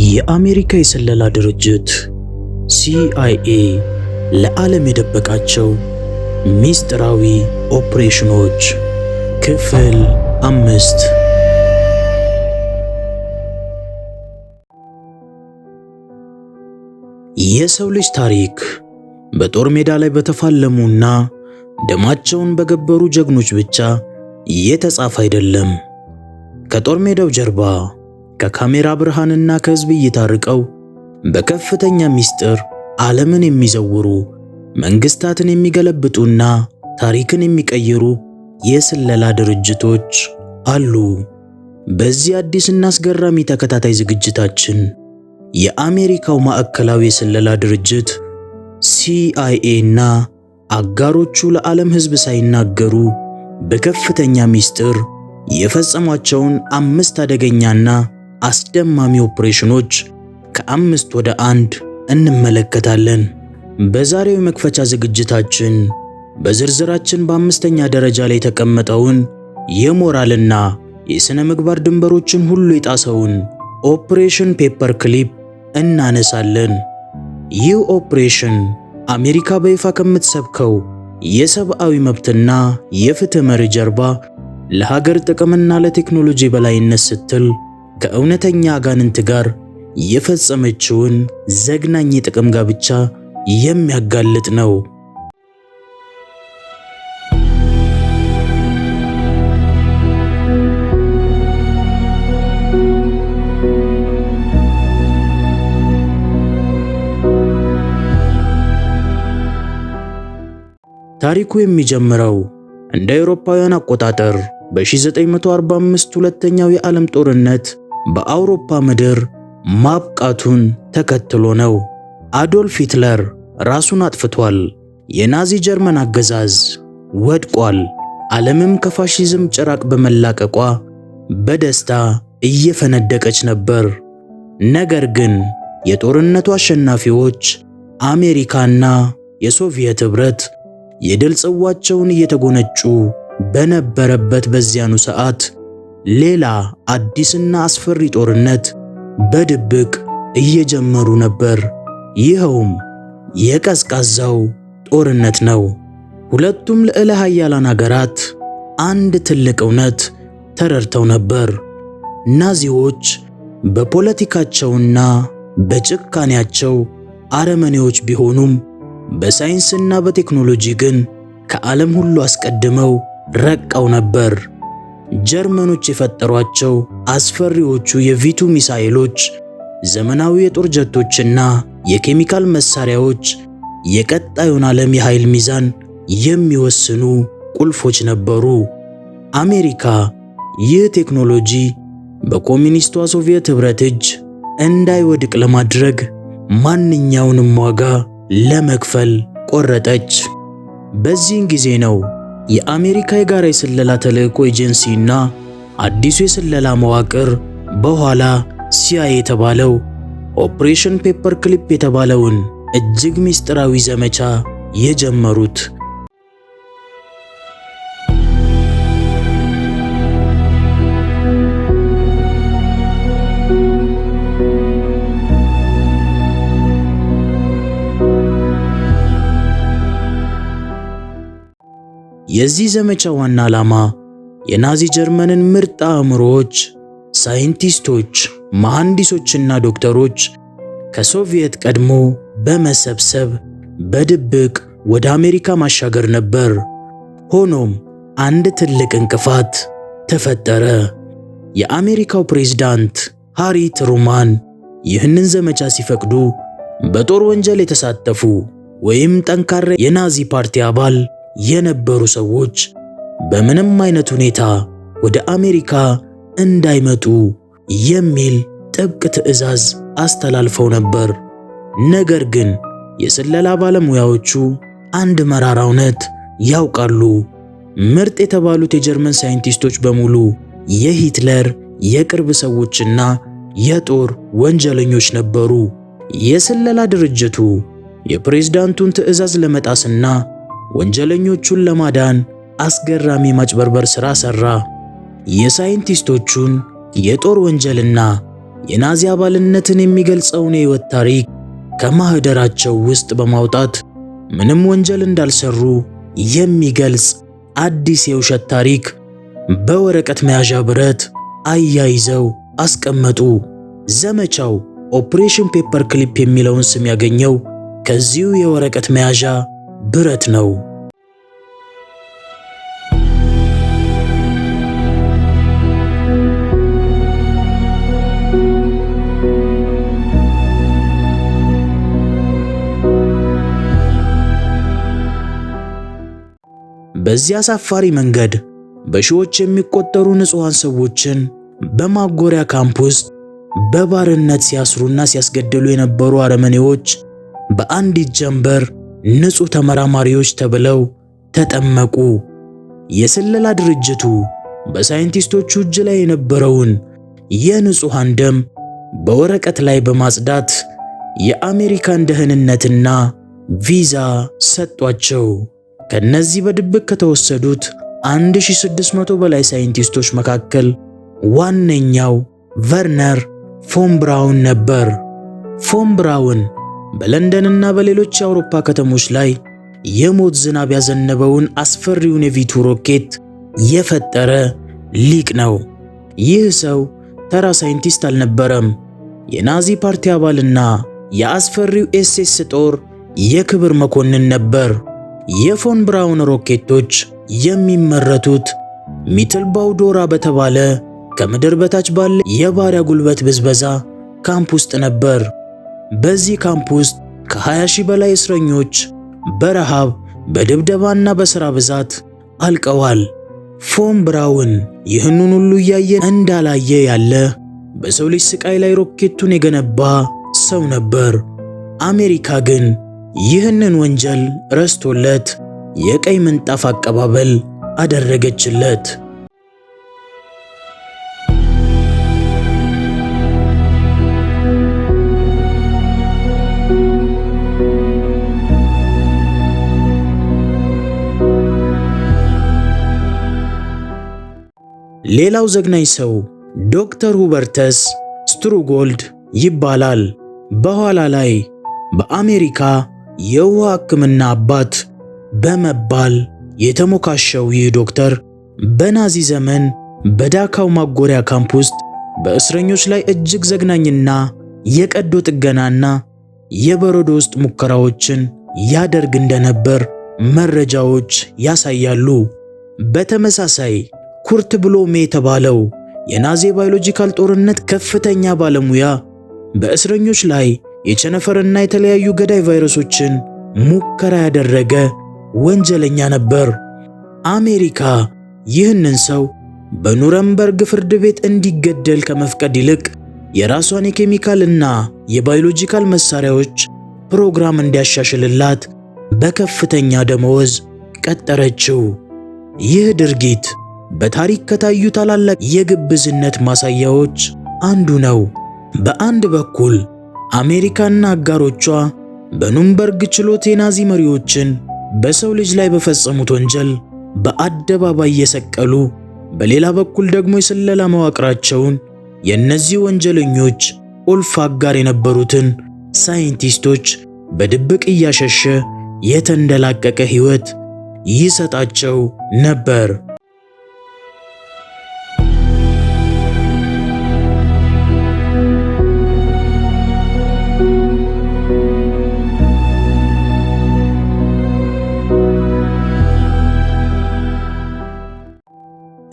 የአሜሪካ የስለላ ድርጅት CIA ለዓለም የደበቃቸው ሚስጥራዊ ኦፕሬሽኖች ክፍል 5። የሰው ልጅ ታሪክ በጦር ሜዳ ላይ በተፋለሙና ደማቸውን በገበሩ ጀግኖች ብቻ የተጻፈ አይደለም። ከጦር ሜዳው ጀርባ ከካሜራ ብርሃንና ከሕዝብ እይታ ርቀው በከፍተኛ ሚስጥር ዓለምን የሚዘውሩ መንግስታትን የሚገለብጡና ታሪክን የሚቀይሩ የስለላ ድርጅቶች አሉ። በዚህ አዲስና አስገራሚ ተከታታይ ዝግጅታችን የአሜሪካው ማዕከላዊ የስለላ ድርጅት CIA እና አጋሮቹ ለዓለም ሕዝብ ሳይናገሩ በከፍተኛ ሚስጥር የፈጸሟቸውን 5 አደገኛና አስደማሚ ኦፕሬሽኖች ከ5 ወደ 1 እንመለከታለን። በዛሬው የመክፈቻ ዝግጅታችን በዝርዝራችን በ5ኛ ደረጃ ላይ የተቀመጠውን የሞራልና የሥነ ምግባር ድንበሮችን ሁሉ የጣሰውን ኦፕሬሽን ፔፐር ክሊፕ እናነሳለን። ይህ ኦፕሬሽን አሜሪካ በይፋ ከምትሰብከው የሰብአዊ መብትና የፍትህ መርህ ጀርባ ለሀገር ጥቅምና ለቴክኖሎጂ በላይነት ስትል ከእውነተኛ አጋንንት ጋር የፈጸመችውን ዘግናኝ የጥቅም ጋብቻ የሚያጋልጥ ነው። ታሪኩ የሚጀምረው እንደ አውሮፓውያን አቆጣጠር በ1945 ሁለተኛው የዓለም ጦርነት በአውሮፓ ምድር ማብቃቱን ተከትሎ ነው። አዶልፍ ሂትለር ራሱን አጥፍቷል። የናዚ ጀርመን አገዛዝ ወድቋል። ዓለምም ከፋሺዝም ጭራቅ በመላቀቋ በደስታ እየፈነደቀች ነበር። ነገር ግን የጦርነቱ አሸናፊዎች አሜሪካና የሶቪየት ኅብረት የድል ጽዋቸውን እየተጎነጩ በነበረበት በዚያኑ ሰዓት ሌላ አዲስና አስፈሪ ጦርነት በድብቅ እየጀመሩ ነበር። ይኸውም የቀዝቃዛው ጦርነት ነው። ሁለቱም ልዕለ ኃያላን አገራት አንድ ትልቅ እውነት ተረድተው ነበር። ናዚዎች በፖለቲካቸውና በጭካኔያቸው አረመኔዎች ቢሆኑም በሳይንስና በቴክኖሎጂ ግን ከዓለም ሁሉ አስቀድመው ረቀው ነበር። ጀርመኖች የፈጠሯቸው አስፈሪዎቹ የቪቱ ሚሳኤሎች፣ ዘመናዊ የጦር ጀቶችና የኬሚካል መሳሪያዎች የቀጣዩን ዓለም የኃይል ሚዛን የሚወስኑ ቁልፎች ነበሩ። አሜሪካ ይህ ቴክኖሎጂ በኮሚኒስቷ ሶቪየት ኅብረት እጅ እንዳይወድቅ ለማድረግ ማንኛውንም ዋጋ ለመክፈል ቆረጠች። በዚህን ጊዜ ነው የአሜሪካ የጋራ የስለላ ተልእኮ ኤጀንሲና አዲሱ የስለላ መዋቅር በኋላ CIA የተባለው ኦፕሬሽን ፔፐር ክሊፕ የተባለውን እጅግ ምስጢራዊ ዘመቻ የጀመሩት። የዚህ ዘመቻ ዋና ዓላማ የናዚ ጀርመንን ምርጥ አእምሮዎች፣ ሳይንቲስቶች፣ መሐንዲሶችና ዶክተሮች ከሶቪየት ቀድሞ በመሰብሰብ በድብቅ ወደ አሜሪካ ማሻገር ነበር። ሆኖም አንድ ትልቅ እንቅፋት ተፈጠረ። የአሜሪካው ፕሬዝዳንት ሃሪ ትሩማን ይህንን ዘመቻ ሲፈቅዱ በጦር ወንጀል የተሳተፉ ወይም ጠንካራ የናዚ ፓርቲ አባል የነበሩ ሰዎች በምንም አይነት ሁኔታ ወደ አሜሪካ እንዳይመጡ የሚል ጥብቅ ትዕዛዝ አስተላልፈው ነበር። ነገር ግን የስለላ ባለሙያዎቹ አንድ መራራ እውነት ያውቃሉ። ምርጥ የተባሉት የጀርመን ሳይንቲስቶች በሙሉ የሂትለር የቅርብ ሰዎችና የጦር ወንጀለኞች ነበሩ። የስለላ ድርጅቱ የፕሬዝዳንቱን ትዕዛዝ ለመጣስና ወንጀለኞቹን ለማዳን አስገራሚ ማጭበርበር ሥራ ሠራ። የሳይንቲስቶቹን የጦር ወንጀልና የናዚ አባልነትን የሚገልጸውን የሕይወት ታሪክ ከማህደራቸው ውስጥ በማውጣት ምንም ወንጀል እንዳልሰሩ የሚገልጽ አዲስ የውሸት ታሪክ በወረቀት መያዣ ብረት አያይዘው አስቀመጡ። ዘመቻው ኦፕሬሽን ፔፐር ክሊፕ የሚለውን ስም ያገኘው ከዚሁ የወረቀት መያዣ ብረት ነው። በዚህ አሳፋሪ መንገድ በሺዎች የሚቆጠሩ ንጹሃን ሰዎችን በማጎሪያ ካምፕ ውስጥ በባርነት ሲያስሩና ሲያስገድሉ የነበሩ አረመኔዎች በአንዲት ጀንበር ንጹህ ተመራማሪዎች ተብለው ተጠመቁ። የስለላ ድርጅቱ በሳይንቲስቶቹ እጅ ላይ የነበረውን የንጹሃን ደም በወረቀት ላይ በማጽዳት የአሜሪካን ደህንነትና ቪዛ ሰጧቸው። ከነዚህ በድብቅ ከተወሰዱት 1600 በላይ ሳይንቲስቶች መካከል ዋነኛው ቨርነር ፎን ብራውን ነበር። ፎን ብራውን በለንደንና በሌሎች የአውሮፓ ከተሞች ላይ የሞት ዝናብ ያዘነበውን አስፈሪውን የቪቱ ሮኬት የፈጠረ ሊቅ ነው። ይህ ሰው ተራ ሳይንቲስት አልነበረም። የናዚ ፓርቲ አባልና የአስፈሪው ኤስኤስ ጦር የክብር መኮንን ነበር። የፎን ብራውን ሮኬቶች የሚመረቱት ሚትልባውዶራ በተባለ ከምድር በታች ባለ የባሪያ ጉልበት ብዝበዛ ካምፕ ውስጥ ነበር። በዚህ ካምፕ ውስጥ ከ20 ሺህ በላይ እስረኞች በረሃብ በድብደባና በሥራ ብዛት አልቀዋል። ፎን ብራውን ይህንን ሁሉ እያየ እንዳላየ ያለ በሰው ልጅ ስቃይ ላይ ሮኬቱን የገነባ ሰው ነበር። አሜሪካ ግን ይህንን ወንጀል ረስቶለት የቀይ ምንጣፍ አቀባበል አደረገችለት። ሌላው ዘግናኝ ሰው ዶክተር ሁበርተስ ስትሩጎልድ ይባላል። በኋላ ላይ በአሜሪካ የውሃ ሕክምና አባት በመባል የተሞካሸው ይህ ዶክተር በናዚ ዘመን በዳካው ማጎሪያ ካምፕ ውስጥ በእስረኞች ላይ እጅግ ዘግናኝና የቀዶ ጥገናና የበረዶ ውስጥ ሙከራዎችን ያደርግ እንደነበር መረጃዎች ያሳያሉ። በተመሳሳይ ኩርት ብሎሜ የተባለው የናዚ ባዮሎጂካል ጦርነት ከፍተኛ ባለሙያ በእስረኞች ላይ የቸነፈርና የተለያዩ ገዳይ ቫይረሶችን ሙከራ ያደረገ ወንጀለኛ ነበር። አሜሪካ ይህንን ሰው በኑረምበርግ ፍርድ ቤት እንዲገደል ከመፍቀድ ይልቅ የራሷን የኬሚካልና የባዮሎጂካል መሳሪያዎች ፕሮግራም እንዲያሻሽልላት በከፍተኛ ደመወዝ ቀጠረችው። ይህ ድርጊት በታሪክ ከታዩ ታላላቅ የግብዝነት ማሳያዎች አንዱ ነው። በአንድ በኩል አሜሪካና አጋሮቿ በኑረምበርግ ችሎት የናዚ መሪዎችን በሰው ልጅ ላይ በፈጸሙት ወንጀል በአደባባይ የሰቀሉ፣ በሌላ በኩል ደግሞ የስለላ መዋቅራቸውን የእነዚህ ወንጀለኞች ቁልፍ አጋር የነበሩትን ሳይንቲስቶች በድብቅ እያሸሸ የተንደላቀቀ ሕይወት ይሰጣቸው ነበር።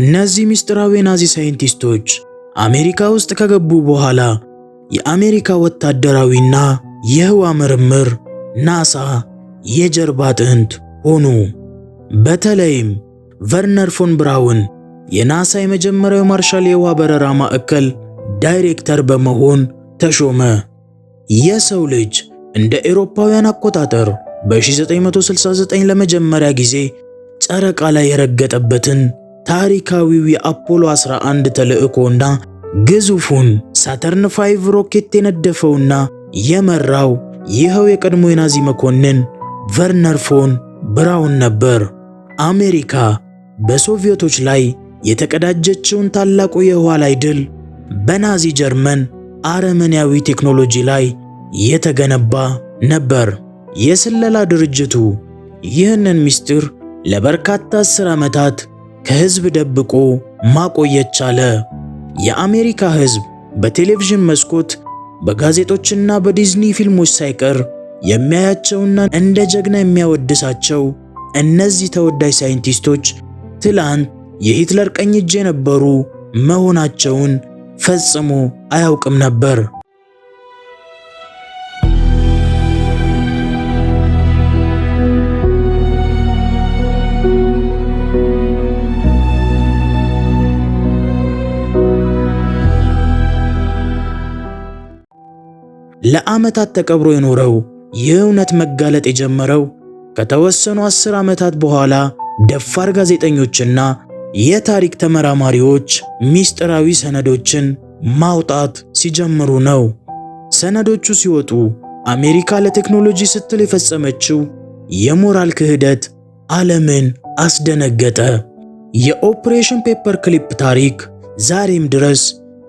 እነዚህ ምስጢራዊ ናዚ ሳይንቲስቶች አሜሪካ ውስጥ ከገቡ በኋላ የአሜሪካ ወታደራዊና የህዋ ምርምር ናሳ የጀርባ አጥንት ሆኑ። በተለይም ቨርነር ፎን ብራውን የናሳ የመጀመሪያው ማርሻል የህዋ በረራ ማዕከል ዳይሬክተር በመሆን ተሾመ። የሰው ልጅ እንደ አውሮፓውያን አቆጣጠር በ1969 ለመጀመሪያ ጊዜ ጨረቃ ላይ የረገጠበትን ታሪካዊው የአፖሎ 11 ተልእኮና ግዙፉን ሳተርን 5 ሮኬት የነደፈውና የመራው ይኸው የቀድሞ የናዚ መኮንን ቨርነር ፎን ብራውን ነበር። አሜሪካ በሶቪየቶች ላይ የተቀዳጀችውን ታላቁ የህዋ ላይ ድል በናዚ ጀርመን አረመኔያዊ ቴክኖሎጂ ላይ የተገነባ ነበር። የስለላ ድርጅቱ ይህንን ምስጢር ለበርካታ 10 ዓመታት ከህዝብ ደብቆ ማቆየት ቻለ። የአሜሪካ ህዝብ በቴሌቪዥን መስኮት፣ በጋዜጦችና በዲዝኒ ፊልሞች ሳይቀር የሚያያቸውና እንደ ጀግና የሚያወድሳቸው እነዚህ ተወዳጅ ሳይንቲስቶች ትላንት የሂትለር ቀኝ እጅ የነበሩ መሆናቸውን ፈጽሞ አያውቅም ነበር። ለዓመታት ተቀብሮ የኖረው ይህ እውነት መጋለጥ የጀመረው ከተወሰኑ 10 ዓመታት በኋላ ደፋር ጋዜጠኞችና የታሪክ ተመራማሪዎች ሚስጥራዊ ሰነዶችን ማውጣት ሲጀምሩ ነው። ሰነዶቹ ሲወጡ አሜሪካ ለቴክኖሎጂ ስትል የፈጸመችው የሞራል ክህደት ዓለምን አስደነገጠ። የኦፕሬሽን ፔፐር ክሊፕ ታሪክ ዛሬም ድረስ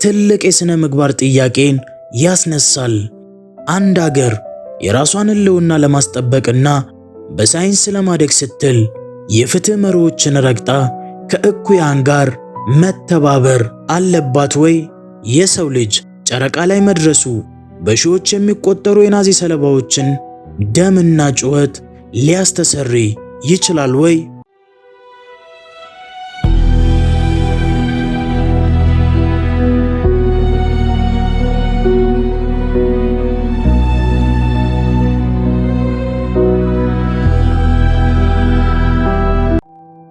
ትልቅ የሥነ ምግባር ጥያቄን ያስነሳል። አንድ አገር የራሷን ሕልውና ለማስጠበቅና በሳይንስ ለማደግ ስትል የፍትህ መርሆችን ረግጣ ከእኩያን ጋር መተባበር አለባት ወይ? የሰው ልጅ ጨረቃ ላይ መድረሱ በሺዎች የሚቆጠሩ የናዚ ሰለባዎችን ደምና ጩኸት ሊያስተሰሪ ይችላል ወይ?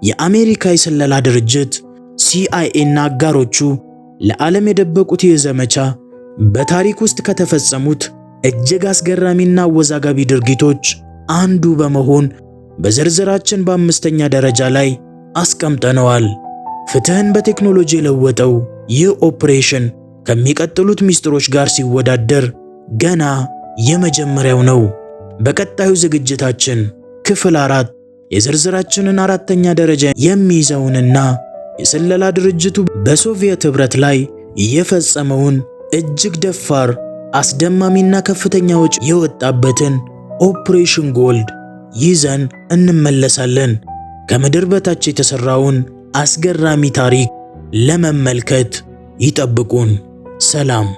የአሜሪካ የስለላ ድርጅት CIA እና አጋሮቹ ለዓለም የደበቁት ይህ ዘመቻ በታሪክ ውስጥ ከተፈጸሙት እጅግ አስገራሚና አወዛጋቢ ድርጊቶች አንዱ በመሆን በዝርዝራችን በ5ኛ ደረጃ ላይ አስቀምጠነዋል። ፍትህን በቴክኖሎጂ የለወጠው ይህ ኦፕሬሽን ከሚቀጥሉት ሚስጥሮች ጋር ሲወዳደር ገና የመጀመሪያው ነው። በቀጣዩ ዝግጅታችን ክፍል 4 የዝርዝራችንን 4ኛ ደረጃ የሚይዘውንና የስለላ ድርጅቱ በሶቪየት ኅብረት ላይ የፈጸመውን እጅግ ደፋር፣ አስደማሚና ከፍተኛ ወጪ የወጣበትን ኦፕሬሽን ጎልድ ይዘን እንመለሳለን። ከምድር በታች የተሰራውን አስገራሚ ታሪክ ለመመልከት ይጠብቁን። ሰላም።